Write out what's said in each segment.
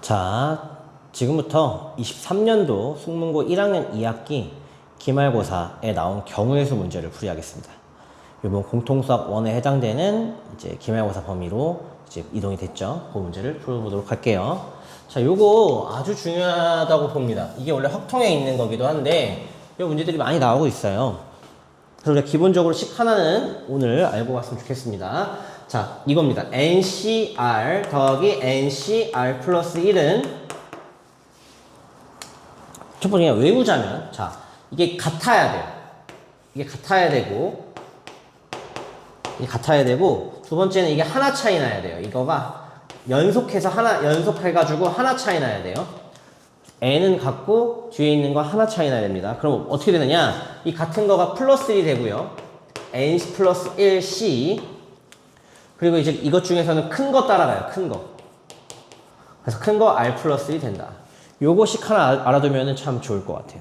자, 지금부터 23년도 숙문고 1학년 2학기 기말고사에 나온 경우의 수 문제를 풀이하겠습니다. 이번 공통수학 1에 해당되는 이제 기말고사 범위로 이제 이동이 됐죠. 그 문제를 풀어보도록 할게요. 자, 요거 아주 중요하다고 봅니다. 이게 원래 확통에 있는 거기도 한데 이 문제들이 많이 나오고 있어요. 그래서 우리가 기본적으로 식 하나는 오늘 알고 갔으면 좋겠습니다. 자, 이겁니다. NCR 더하기 NCR 플러스 1은 첫 번째 그냥 외우자면, 자, 이게 같아야 돼요. 이게 같아야 되고, 두 번째는 이게 하나 차이 나야 돼요. 이거가 연속해서 연속해가지고 하나 차이 나야 돼요. n은 같고 뒤에 있는 건 하나 차이 나야 됩니다. 그럼 어떻게 되느냐? 이 같은 거가 플러스 1이 되고요. n 플러스 1c. 그리고 이제 이것 중에서는 큰 거 따라가요. 큰 거. 그래서 큰 거 r 플러스 1이 된다. 요거씩 하나 알아두면 참 좋을 것 같아요.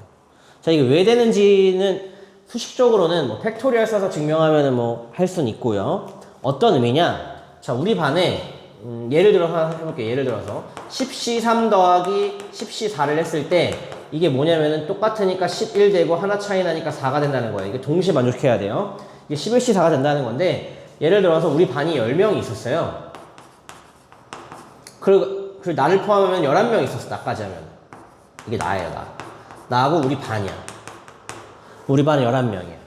자, 이게 왜 되는지는 수식적으로는 뭐 팩토리얼 써서 증명하면은 뭐 할 수는 있고요. 어떤 의미냐? 자, 우리 반에 예를 들어서 하나 해볼게요. 예를 들어서 10C3 더하기 10C4를 했을 때 이게 뭐냐면은 똑같으니까 11 되고 하나 차이 나니까 4가 된다는 거예요. 이게 동시에 만족해야 돼요. 이게 11C4가 된다는 건데, 예를 들어서 우리 반이 10명이 있었어요. 그리고 나를 포함하면 11명 있었어. 나까지 하면. 이게 나예요, 나. 나하고 우리 반이야. 우리 반은 11명이야.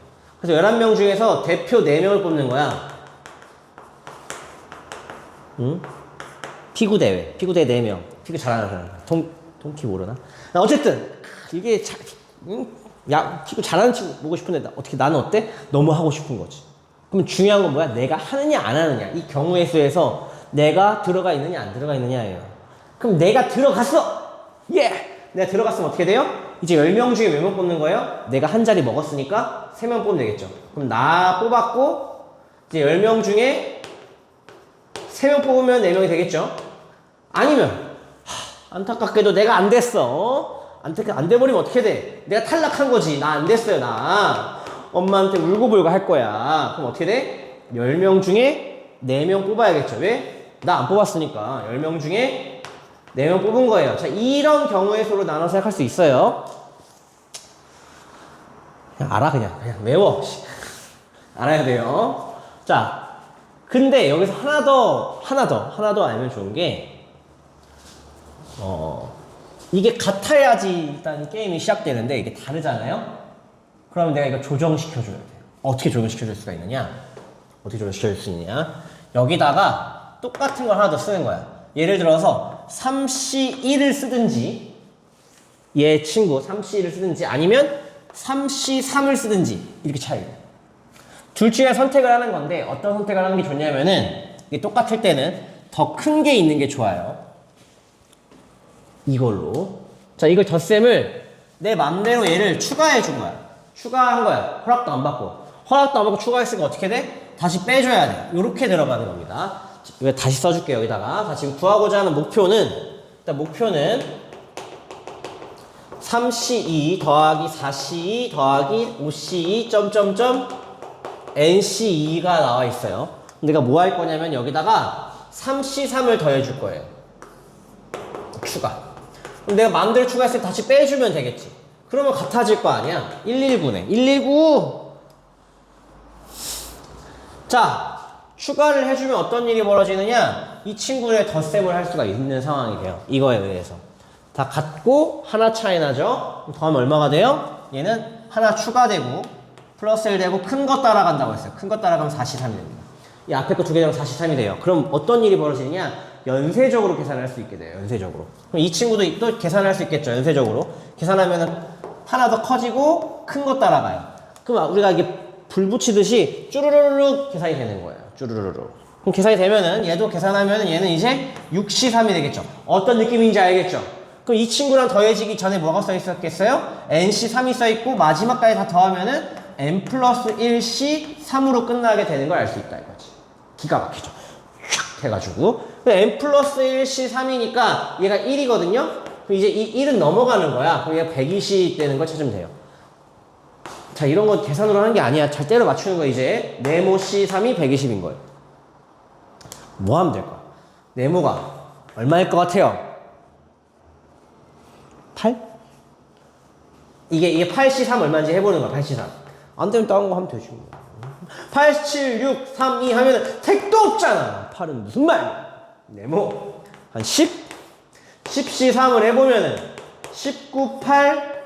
그래서 11명 중에서 대표 4명을 뽑는 거야. 응? 피구대회 4명. 피구 잘하는 사람. 동키 모르나? 나 어쨌든, 이게 야, 피구 잘하는 친구 보고 싶은데, 어떻게 나는 어때? 너무 하고 싶은 거지. 그럼 중요한 건 뭐야? 내가 하느냐, 안 하느냐. 이 경우의 수에서 내가 들어가 있느냐, 안 들어가 있느냐예요. 그럼 내가 들어갔어! 예! 내가 들어갔으면 어떻게 돼요? 이제 10명 중에 몇 명 뽑는 거예요? 내가 한 자리 먹었으니까 3명 뽑으면 되겠죠. 그럼 나 뽑았고, 이제 10명 중에 3명 뽑으면 4명이 되겠죠. 아니면 안타깝게도 내가 안 됐어. 안 돼버리면 어떻게 돼? 내가 탈락한 거지. 나 안 됐어요, 나. 엄마한테 울고불고 할 거야. 그럼 어떻게 돼? 10명 중에 4명 뽑아야겠죠. 왜? 나 안 뽑았으니까. 10명 중에 4명 뽑은 거예요. 자, 이런 경우의 수로 나눠서 생각할 수 있어요. 그냥 알아, 그냥 외워. 알아야 돼요. 자, 근데 여기서 하나 더 알면 좋은 게, 이게 같아야지 일단 게임이 시작되는데 이게 다르잖아요? 그러면 내가 이거 조정시켜줘야 돼요. 어떻게 조정시켜줄 수가 있느냐? 여기다가 똑같은 걸 하나 더 쓰는 거야. 예를 들어서 3C1을 쓰든지, 얘 친구 3C1을 쓰든지, 아니면 3C3을 쓰든지, 이렇게 차이. 둘 중에 선택을 하는 건데, 어떤 선택을 하는 게 좋냐면은, 이게 똑같을 때는 더 큰 게 있는 게 좋아요. 이걸로. 자, 이걸 덧셈을 내 맘대로 얘를 추가해 준 거야. 추가한 거야. 허락도 안 받고 추가했으니까 어떻게 돼? 다시 빼줘야 돼. 요렇게 들어가는 겁니다. 이거 다시 써줄게요, 여기다가. 자, 지금 구하고자 하는 목표는, 일단 목표는 3C2 더하기 4C2 더하기 5C2 점점점 NC2가 나와 있어요. 내가 뭐 할 거냐면 여기다가 3C3을 더해 줄 거예요. 추가. 그럼 내가 마음대로 추가했을 때 다시 빼주면 되겠지. 그러면 같아질 거 아니야. 119네. 119! 자, 추가를 해주면 어떤 일이 벌어지느냐? 이 친구의 덧셈을 할 수가 있는 상황이 돼요. 이거에 의해서. 다 같고 하나 차이 나죠? 더하면 얼마가 돼요? 얘는 하나 추가되고 플러스 1 되고 큰 거 따라간다고 했어요. 큰 거 따라가면 4C3이 됩니다. 이 앞에 거 두 개랑 4C3이 돼요. 그럼 어떤 일이 벌어지느냐? 연쇄적으로 계산할 수 있게 돼요. 연쇄적으로. 그럼 이 친구도 또 계산할 수 있겠죠. 연쇄적으로. 계산하면은 하나 더 커지고 큰 거 따라가요. 그럼 우리가 이게 불 붙이듯이 쭈르르륵 계산이 되는 거예요. 쭈르르륵. 그럼 계산이 되면은 얘도 계산하면은 얘는 이제 6C3이 되겠죠. 어떤 느낌인지 알겠죠? 그럼 이 친구랑 더해지기 전에 뭐가 써 있었겠어요? NC3이 써 있고 마지막까지 다 더하면은 N 플러스 1C 3으로 끝나게 되는 걸 알 수 있다 이거지. 기가 막히죠. 휙 해가지고 N 플러스 1C 3이니까 얘가 1이거든요. 그럼 이제 이 1은 넘어가는 거야. 그럼 얘가 120 되는 걸 찾으면 돼요. 자, 이런 건 계산으로 하는 게 아니야. 잘 때려 맞추는 거. 이제 네모 C3이 120인 거예요. 뭐 하면 될까? 네모가 얼마일 것 같아요? 이게 8C3 얼마인지 해보는 거야, 8C3. 안 되면 다른 거 하면 되지. 8, 7, 6, 3, 2 하면은 택도 없잖아. 8은 무슨 말이야? 네모. 한 10? 10C3을 해보면은 19, 8,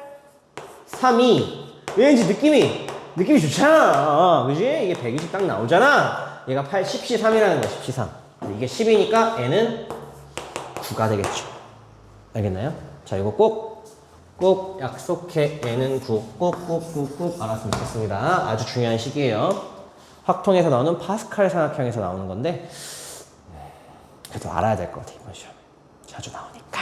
3, 2. 왠지 느낌이 좋잖아. 그지? 이게 120 딱 나오잖아. 얘가 8, 10C3이라는 거야, 10C3. 이게 10이니까 N은 9가 되겠죠. 알겠나요? 자, 이거 꼭 약속해. N은 9. 꼭 알았으면 좋겠습니다. 아주 중요한 식이에요. 확통에서 나오는 파스칼 삼각형에서 나오는 건데, 그래도 알아야 될 것 같아요, 이번 시험에. 자주 나오니까.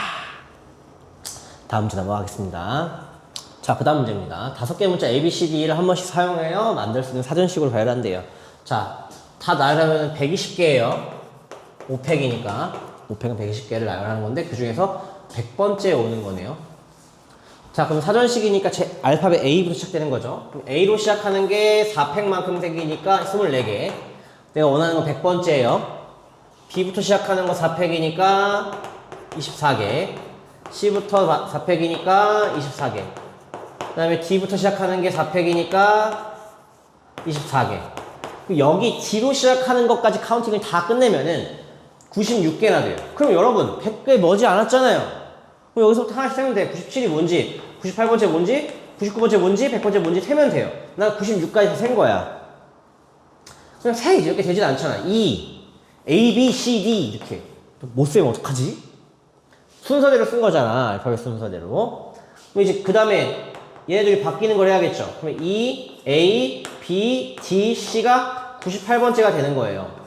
다음 문제 넘어가겠습니다. 자, 그 다음 문제입니다. 5개 문자 A, B, C, D를 한 번씩 사용하여 만들 수 있는 사전식으로 배열한대요. 자, 다 나열하면 120개예요. 5팩이니까. 5팩은 120개를 나열하는 건데, 그 중에서 100번째 오는 거네요. 자, 그럼 사전식이니까 제 알파벳 A부터 시작되는 거죠. 그럼 A로 시작하는 게 4팩만큼 생기니까 24개. 내가 원하는 건 100번째예요. B부터 시작하는 거 4팩이니까 24개. C부터 4팩이니까 24개. 그 다음에 D부터 시작하는 게 4팩이니까 24개. 여기 D로 시작하는 것까지 카운팅을 다 끝내면은 96개나 돼요. 그럼 여러분 100개 머지 않았잖아요. 그럼 여기서부터 하나씩 세면 돼. 97이 뭔지, 98번째 뭔지, 99번째 뭔지, 100번째 뭔지 세면 돼요. 난 96까지 센 거야. 그냥 세 이렇게 되진 않잖아. E, A, B, C, D 이렇게. 못 세면 어떡하지? 순서대로 쓴 거잖아. 알파벳 순서대로. 그럼 이제 그 다음에 얘네들이 바뀌는 걸 해야겠죠. 그러면 E, A, B, D, C가 98번째가 되는 거예요.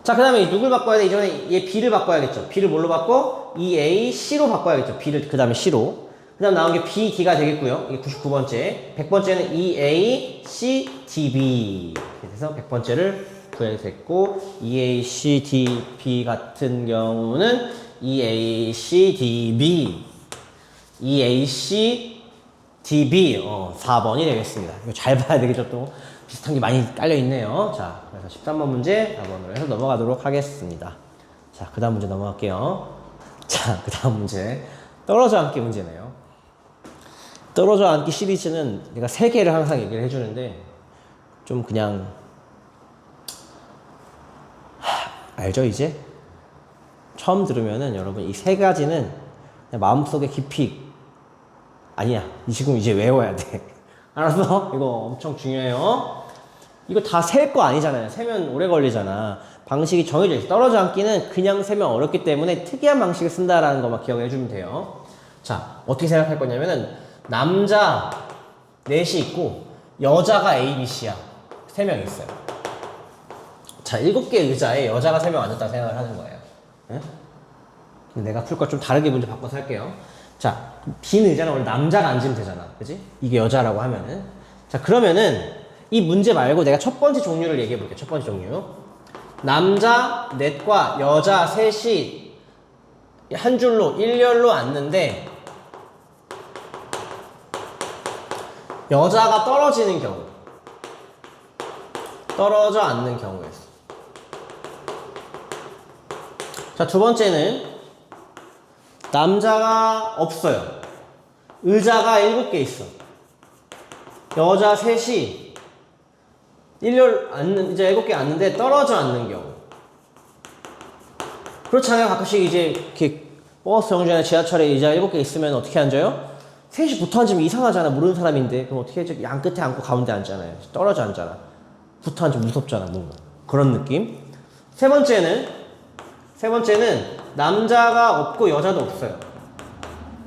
자, 그 다음에 누굴 바꿔야 돼? 이전에 얘 B를 바꿔야겠죠. B를 뭘로 바꿔? E, A, C로 바꿔야겠죠. B를 그 다음에 C로. 그 다음 나온 게 B, D가 되겠고요. 이게 99번째. 100번째는 E, A, C, D, B. 이렇게 돼서 100번째를 구해야 됐고, E, A, C, D, B 같은 경우는 E, A, C, D, B. EAC DB 4번이 되겠습니다. 이거 잘 봐야 되겠죠. 또 비슷한 게 많이 깔려 있네요. 자, 그래서 13번 문제 4번으로 해서 넘어가도록 하겠습니다. 자, 그 다음 문제 넘어갈게요. 자, 그 다음 문제 떨어져 앉기 문제네요. 떨어져 앉기 시리즈는 내가 3개를 항상 얘기를 해주는데 좀 그냥 알죠 이제? 처음 들으면은 여러분 이 3가지는 그냥 마음속에 깊이 아니야. 지금 이제 외워야 돼. 알았어? 이거 엄청 중요해요. 이거 다 셀 거 아니잖아요. 세면 오래 걸리잖아. 방식이 정해져 있어. 떨어져 앉기는 그냥 세면 어렵기 때문에 특이한 방식을 쓴다라는 것만 기억해 주면 돼요. 자, 어떻게 생각할 거냐면은 남자 넷이 있고 여자가 A, B, C야. 3명 있어요. 자, 7개 의자에 여자가 3명 앉았다고 생각을 하는 거예요. 응? 내가 풀 거 좀 다르게 문제 바꿔서 할게요. 자, 빈 의자는 원래 남자가 앉으면 되잖아. 그지? 이게 여자라고 하면은. 자, 그러면은 이 문제 말고 내가 첫 번째 종류를 얘기해 볼게요. 첫 번째 종류. 남자 넷과 여자 셋이 한 줄로 일렬로 앉는데 여자가 떨어지는 경우. 떨어져 앉는 경우였어. 자, 두 번째는 남자가 없어요. 의자가 7개 있어. 여자 셋이 일렬 앉는, 이제 7개 앉는데 떨어져 앉는 경우. 그렇잖아요. 가끔씩 이제 이렇게 버스 정류장이나 지하철에 의자 7개 있으면 어떻게 앉아요? 셋이 붙어 앉으면 이상하잖아. 모르는 사람인데. 그럼 어떻게 해야지? 양 끝에 앉고 가운데 앉잖아요. 떨어져 앉잖아. 붙어 앉으면 무섭잖아. 뭔가. 그런 느낌. 세 번째는 남자가 없고 여자도 없어요.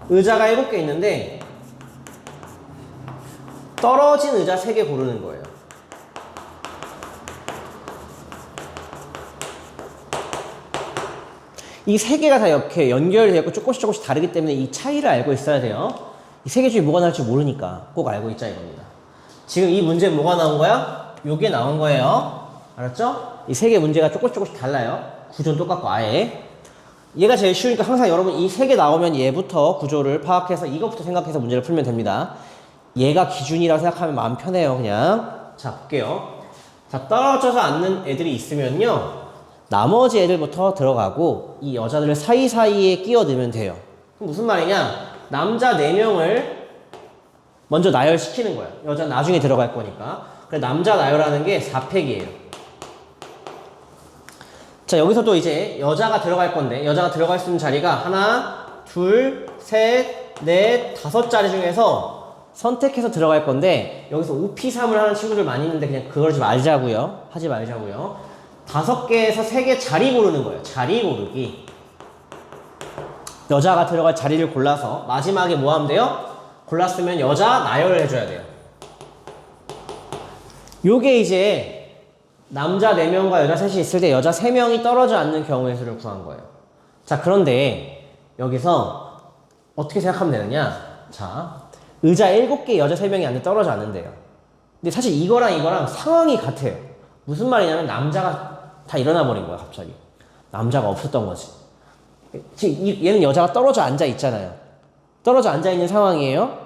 의자가 7개 있는데 떨어진 의자 3개 고르는 거예요. 이 3개가 다 이렇게 연결되고 조금씩 다르기 때문에 이 차이를 알고 있어야 돼요. 이 3개 중에 뭐가 나올지 모르니까 꼭 알고 있자 이겁니다. 지금 이 문제 뭐가 나온 거야? 요게 나온 거예요. 알았죠? 이 3개 문제가 조금씩 달라요. 구조는 똑같고 아예. 얘가 제일 쉬우니까 항상 여러분 이 3개 나오면 얘부터 구조를 파악해서 이것부터 생각해서 문제를 풀면 됩니다. 얘가 기준이라고 생각하면 마음 편해요. 그냥. 자, 볼게요. 자, 떨어져서 앉는 애들이 있으면요. 나머지 애들부터 들어가고 이 여자들 사이사이에 끼어들면 돼요. 그럼 무슨 말이냐? 남자 4명을 먼저 나열시키는 거야. 여자 나중에 들어갈 거니까. 그래 남자 나열하는 게 4팩이에요. 자 여기서도 이제 여자가 들어갈 건데 여자가 들어갈 수 있는 자리가 하나, 둘, 셋, 넷, 5자리 중에서 선택해서 들어갈 건데 여기서 OP3을 하는 친구들 많이 있는데 그냥 그걸 좀 말자고요. 하지 말자고요. 5개에서 3개 자리 고르는 거예요. 자리 고르기. 여자가 들어갈 자리를 골라서 마지막에 뭐 하면 돼요? 골랐으면 여자 나열을 해줘야 돼요. 요게 이제 남자 4명과 여자 3이 있을 때 여자 3명이 떨어져 앉는 경우의 수를 구한 거예요. 자 그런데 여기서 어떻게 생각하면 되느냐? 자 의자 7개 여자 3명이 앉아 떨어져 앉는데요. 근데 사실 이거랑 상황이 같아요. 무슨 말이냐면 남자가 다 일어나 버린 거야 갑자기. 남자가 없었던 거지. 지금 얘는 여자가 떨어져 앉아 있잖아요. 떨어져 앉아 있는 상황이에요.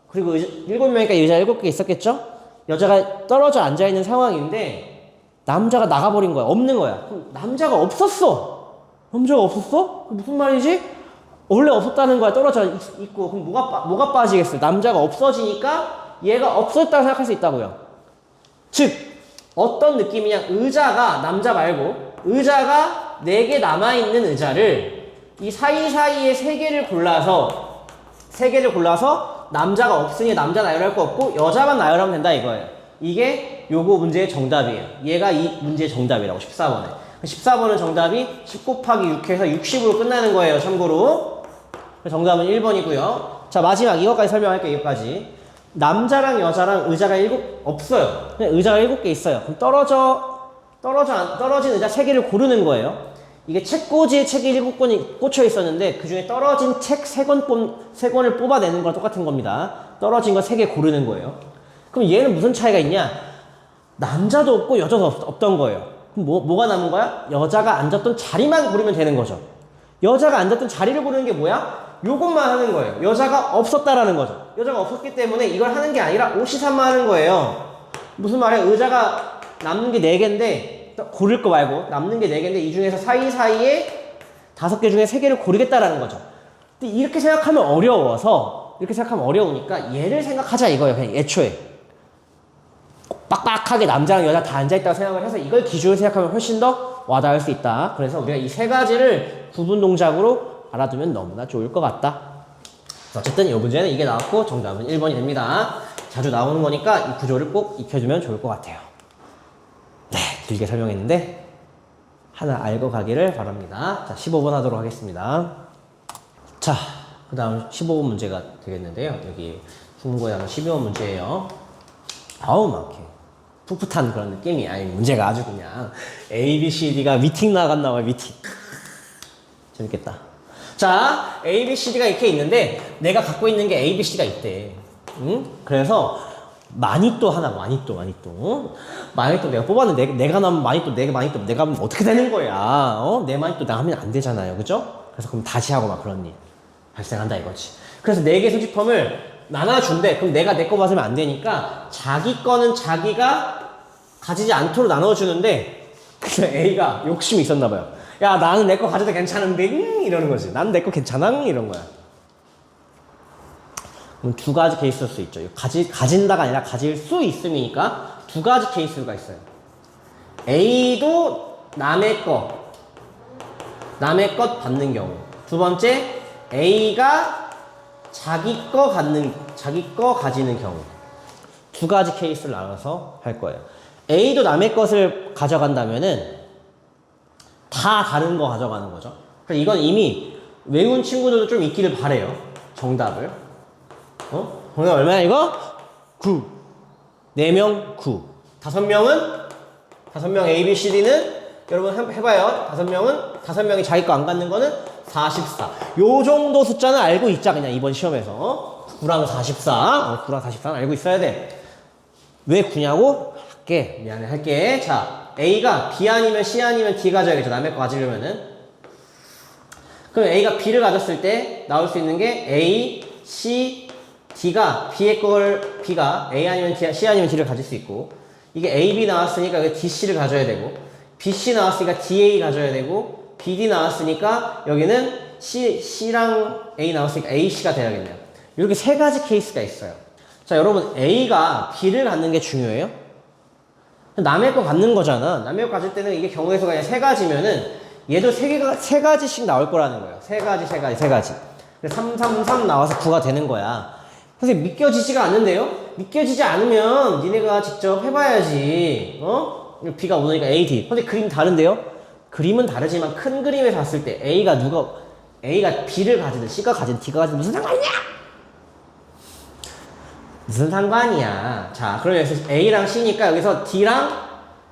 그리고 7명이니까 의자 7개 있었겠죠? 여자가 떨어져 앉아 있는 상황인데 남자가 나가버린 거야. 없는 거야. 그럼 남자가 없었어. 남자가 없었어? 무슨 말이지? 원래 없었다는 거야. 떨어져 있고. 그럼 뭐가 빠지겠어요? 남자가 없어지니까 얘가 없었다고 생각할 수 있다고요. 즉 어떤 느낌이냐? 의자가 남자 말고 의자가 4개 남아있는 의자를 이 사이사이에 3개를 골라서 남자가 없으니 남자 나열할 거 없고 여자만 나열하면 된다 이거예요. 이게 요거 문제의 정답이에요. 얘가 이 문제의 정답이라고 14번에. 14번은 정답이 10 곱하기 6 해서 60으로 끝나는 거예요. 참고로. 정답은 1번이고요. 자 마지막 이것까지 설명할게요. 이것까지. 남자랑 여자랑 의자가 없어요. 그냥 의자가 7개 있어요. 그럼 떨어진 의자 3개를 고르는 거예요. 이게 책꽂이에 책이 7권이 꽂혀 있었는데 그 중에 떨어진 책 3권을 뽑아내는 거랑 똑같은 겁니다. 떨어진 거 3개 고르는 거예요. 그럼 얘는 무슨 차이가 있냐? 남자도 없고 여자도 없던 거예요. 그럼 뭐가 남은 거야? 여자가 앉았던 자리만 고르면 되는 거죠. 여자가 앉았던 자리를 고르는 게 뭐야? 요것만 하는 거예요. 여자가 없었다라는 거죠. 여자가 없었기 때문에 이걸 하는 게 아니라 5시3만 하는 거예요. 무슨 말이야? 의자가 남는 게 4개인데 고를 거 말고 남는 게 4개인데 이 중에서 사이사이에 5개 중에 3개를 고르겠다라는 거죠. 근데 이렇게 생각하면 어려우니까 얘를 생각하자 이거예요. 그냥 애초에 빡빡하게 남자랑 여자 다 앉아있다고 생각을 해서 이걸 기준으로 생각하면 훨씬 더 와닿을 수 있다. 그래서 우리가 이 3가지를 구분 동작으로 알아두면 너무나 좋을 것 같다. 어쨌든 이 문제는 이게 나왔고 정답은 1번이 됩니다. 자주 나오는 거니까 이 구조를 꼭 익혀주면 좋을 것 같아요. 네, 길게 설명했는데 하나 알고 가기를 바랍니다. 자, 15번 하도록 하겠습니다. 자, 그 다음 15번 문제가 되겠는데요. 여기 중국어에 나온 12번 문제예요. 아우, 막 이렇게 풋풋한 그런 느낌이 아니 문제가 아주 그냥 A, B, C, D가 미팅 나갔나 봐요. 미팅. 재밌겠다. 자, A, B, C, D가 이렇게 있는데 내가 갖고 있는 게 A, B, C가 있대. 응? 그래서 마니또 내가 뽑았는데 내가 나면 마니또 내가 하면 어떻게 되는 거야? 내 마니또 나 하면 안 되잖아요. 그죠? 그래서 그럼 다시 하고 막 그런 일 발생한다 이거지. 그래서 4개 소지품을 나눠준대. 그럼 내가 내 거 받으면 안 되니까 자기 거는 자기가 가지지 않도록 나눠주는데 그래서 A가 욕심이 있었나 봐요. 야 나는 내 거 가져도 괜찮은데 이러는 거지. 나는 내 거 괜찮아? 이런 거야. 그럼 2가지 케이스일 수 있죠. 가진다가 아니라 가질 수 있음이니까 2가지 케이스가 있어요. A도 남의 것 받는 경우. 2번째, A가 자기 거 가지는 경우. 2가지 케이스를 나눠서 할 거예요. A도 남의 것을 가져간다면은 다 다른 거 가져가는 거죠. 그래서 이건 이미 외운 친구들도 좀 있기를 바래요. 정답을. 정답 얼마야 이거? 9. 4명 9. 5명 A, B, C, D는 여러분 해봐요. 5명이 자기 거 안 갖는 거는 44. 요 정도 숫자는 알고 있자 그냥 이번 시험에서. 9랑 44. 9랑 44는 알고 있어야 돼. 왜 9냐고? 할게. 자, A가 B 아니면 C 아니면 D 가져야겠죠. 남의 거 가지려면은. 그럼 A가 B를 가졌을 때 나올 수 있는 게 A, C, D가 B가 A 아니면 D, C 아니면 D를 가질 수 있고, 이게 A, B 나왔으니까 여기 D, C를 가져야 되고, B, C 나왔으니까 D, A 가져야 되고, B, D 나왔으니까 여기는 C랑 A 나왔으니까 AC가 돼야겠네요. 이렇게 세 가지 케이스가 있어요. 자, 여러분 A가 B를 갖는 게 중요해요? 남의 거 갖는 거잖아. 남의 거 가질 때는 이게 경우의 수가 그냥 세 가지면은 얘도 세 가지씩 나올 거라는 거예요. 세 가지. 3, 3, 3 나와서 9가 되는 거야. 선생님 믿겨지지가 않는데요? 믿겨지지 않으면 니네가 직접 해봐야지. B가 오니까 A, D. 근데 그림 다른데요? 그림은 다르지만 큰 그림에서 봤을 때 A가 B를 가지든 C가 가지든 D가 가지든 무슨 상관이냐? 무슨 상관이야. 자, 그럼 여기서 A랑 C니까 여기서 D랑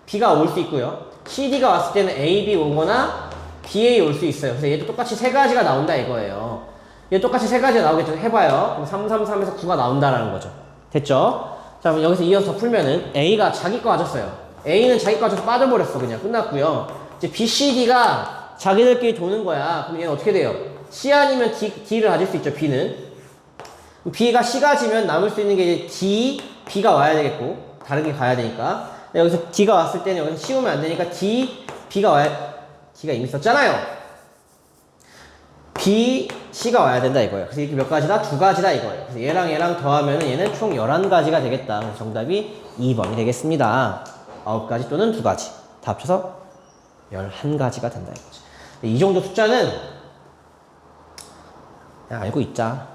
B가 올 수 있고요. C, D가 왔을 때는 A, B 오거나 BA 올 수 있어요. 그래서 얘도 똑같이 세 가지가 나온다 이거예요. 얘 똑같이 세 가지가 나오겠죠. 해봐요. 그럼 3, 3, 3에서 9가 나온다라는 거죠. 됐죠? 자, 그럼 여기서 이어서 풀면은 A가 자기 거 가졌어요. A는 자기 거 가져서 빠져버렸어. 그냥 끝났고요. 이제 B, C, D가 자기들끼리 도는 거야. 그럼 얘는 어떻게 돼요? C 아니면 D를 가질 수 있죠. B는. B가 C 가지면 남을 수 있는 게 이제 D, B가 와야 되겠고 다르게 가야 되니까. 여기서 D가 왔을 때는 여기서 C 오면 안 되니까 D, B가 와야, D가 이미 썼잖아요. B, C가 와야 된다 이거예요. 그래서 이렇게 몇 가지다? 두 가지다 이거예요. 그래서 얘랑 더하면 얘는 총 11가지가 되겠다. 그래서 정답이 2번이 되겠습니다. 9가지 또는 2가지. 다 합쳐서 11가지가 된다 이거지. 이 정도 숫자는 그냥 알고 있자.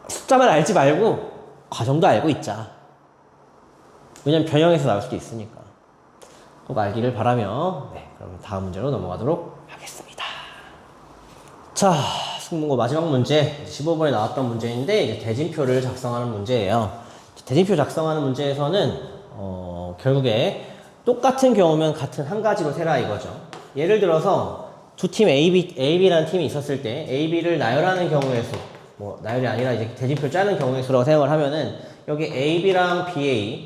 숫자만 알지 말고 과정도 알고 있자. 왜냐면 변형해서 나올 수도 있으니까. 꼭 알기를 바라며 그럼 다음 문제로 넘어가도록 하겠습니다. 자, 숙문고 마지막 문제 15번에 나왔던 문제인데 이제 대진표를 작성하는 문제예요. 대진표 작성하는 문제에서는 결국에 똑같은 경우면 같은 한 가지로 세라 이거죠. 예를 들어서 두 팀 AB라는 팀이 있었을 때 AB를 나열하는 경우의 수, 뭐 나열이 아니라 이제 대진표 짜는 경우의 수라고 생각을 하면은 여기 AB랑 BA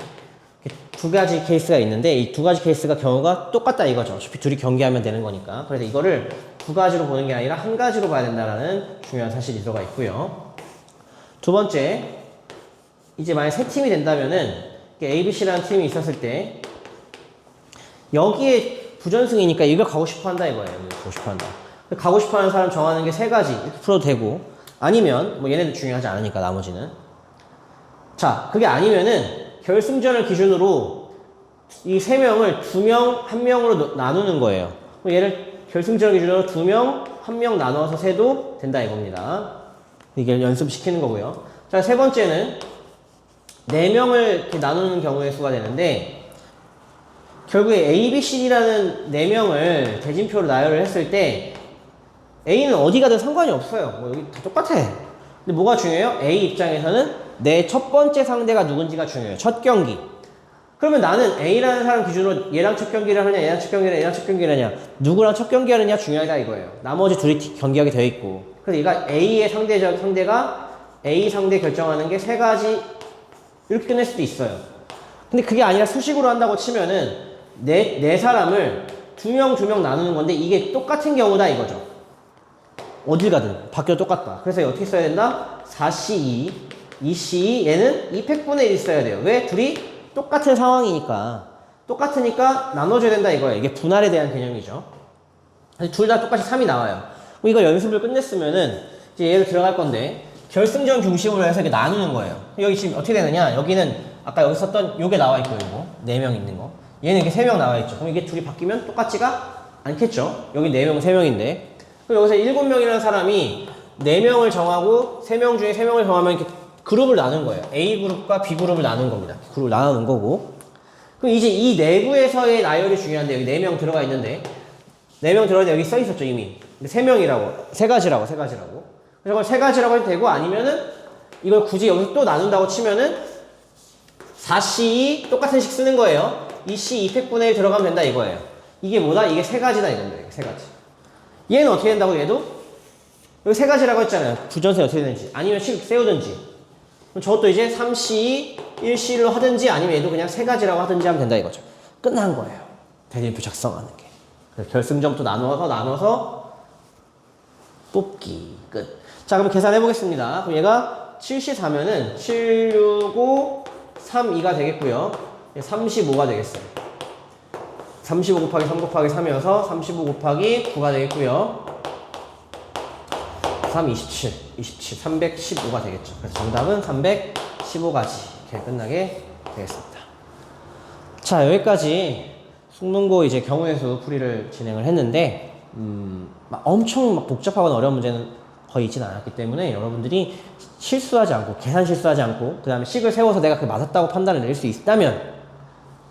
두 가지 케이스가 있는데 이 두 가지 케이스가 경우가 똑같다 이거죠. 어차피 둘이 경기하면 되는 거니까. 그래서 이거를 두 가지로 보는 게 아니라 한 가지로 봐야 된다는 중요한 사실이 들어가 있고요. 두 번째, 이제 만약 세 팀이 된다면은 ABC라는 팀이 있었을 때 여기에 부전승이니까 이걸 가고 싶어 한다 이거예요. 가고 싶어 한다. 가고 싶어 하는 사람 정하는 게 세 가지 이렇게 풀어도 되고 아니면 뭐 얘네들 중요하지 않으니까 나머지는 자, 그게 아니면은 결승전을 기준으로 이 세 명을 두 명, 한 명으로 나누는 거예요. 얘를 결승전 기준으로 두 명, 한 명 나눠서 세도 된다 이겁니다. 이게 연습시키는 거고요. 자, 세 번째는 네 명을 이렇게 나누는 경우의 수가 되는데 결국에 A, B, C, D라는 네 명을 대진표로 나열을 했을 때 A는 어디 가든 상관이 없어요. 뭐 여기 다 똑같아. 근데 뭐가 중요해요? A 입장에서는 내 첫 번째 상대가 누군지가 중요해요. 첫 경기. 그러면 나는 A라는 사람 기준으로 얘랑 첫 경기를 하느냐, 얘랑 첫 경기를 하느냐, 얘랑 첫 경기를 하느냐, 누구랑 첫 경기 하느냐 중요하다 이거예요. 나머지 둘이 경기하게 되어 있고. 그래서 얘가 A의 상대가 A 상대 결정하는 게 세 가지 이렇게 끝낼 수도 있어요. 근데 그게 아니라 수식으로 한다고 치면은 네 사람을 두 명 나누는 건데 이게 똑같은 경우다 이거죠. 어딜 가든 바뀌어도 똑같다. 그래서 어떻게 써야 된다? 4C2, 2C2 얘는 2팩분의 1 써야 돼요. 왜? 둘이 똑같은 상황이니까. 똑같으니까 나눠줘야 된다 이거예요. 이게 분할에 대한 개념이죠. 둘 다 똑같이 3이 나와요. 그럼 이거 연습을 끝냈으면은 이제 얘를 들어갈 건데 결승전 중심으로 해서 이렇게 나누는 거예요. 여기 지금 어떻게 되느냐? 여기는 아까 여기 썼던 요게 나와 있고 요거 4명 있는 거. 얘는 이렇게 3명 나와 있죠. 그럼 이게 둘이 바뀌면 똑같지가 않겠죠? 여기 4명, 3명인데. 그럼 여기서 7명이라는 사람이 4명을 정하고 3명 중에 3명을 정하면 이렇게 그룹을 나눈 거예요. A 그룹과 B 그룹을 나눈 겁니다. 그룹을 나누는 거고. 그럼 이제 이 내부에서의 나열이 중요한데 여기 4명 들어가 있는데 4명 들어가는데 여기 써 있었죠 이미. 근데 3명이라고, 3가지라고. 그래서 그걸 3가지라고 해도 되고 아니면은 이걸 굳이 여기서 또 나눈다고 치면은 4C 똑같은 식 쓰는 거예요. 2C 2팩분의 1 들어가면 된다 이거예요. 이게 뭐다? 이게 3가지다 이겁니다. 3가지. 얘는 어떻게 된다고 얘도? 여기 3가지라고 했잖아요. 부전세 어떻게 되는지. 아니면 식 세우든지. 그럼 저것도 이제 3C, 1C로 하든지 아니면 얘도 그냥 3가지라고 하든지 하면 된다 이거죠. 끝난 거예요. 대진표 작성하는 게. 그래서 결승점부터 나눠서 뽑기. 끝. 자, 그럼 계산해 보겠습니다. 그럼 얘가 74면은 765, 32가 되겠고요. 35가 되겠어요. 35 곱하기 3 곱하기 3이어서 35 곱하기 9가 되겠고요. 3, 27, 315가 되겠죠. 그래서 정답은 315가지 이렇게 끝나게 되겠습니다. 자, 여기까지 수능고 이제 경우의 수 풀이를 진행을 했는데 막 엄청 막 복잡하거나 어려운 문제는 거의 있지는 않았기 때문에 여러분들이 실수하지 않고 계산 실수하지 않고 그 다음에 식을 세워서 내가 그 맞았다고 판단을 내릴 수 있다면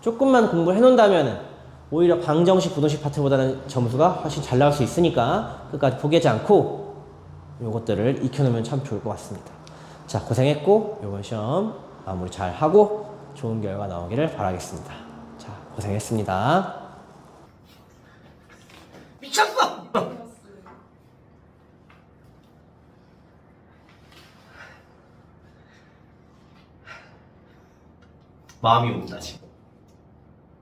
조금만 공부를 해놓는다면 오히려 방정식, 부등식 파트보다는 점수가 훨씬 잘 나올 수 있으니까 끝까지 포기하지 않고 요것들을 익혀놓으면 참 좋을 것 같습니다. 자, 고생했고 요번 시험 마무리 잘 하고 좋은 결과 나오기를 바라겠습니다. 자, 고생했습니다. 미쳤어! 마음이 옵니다, 지금.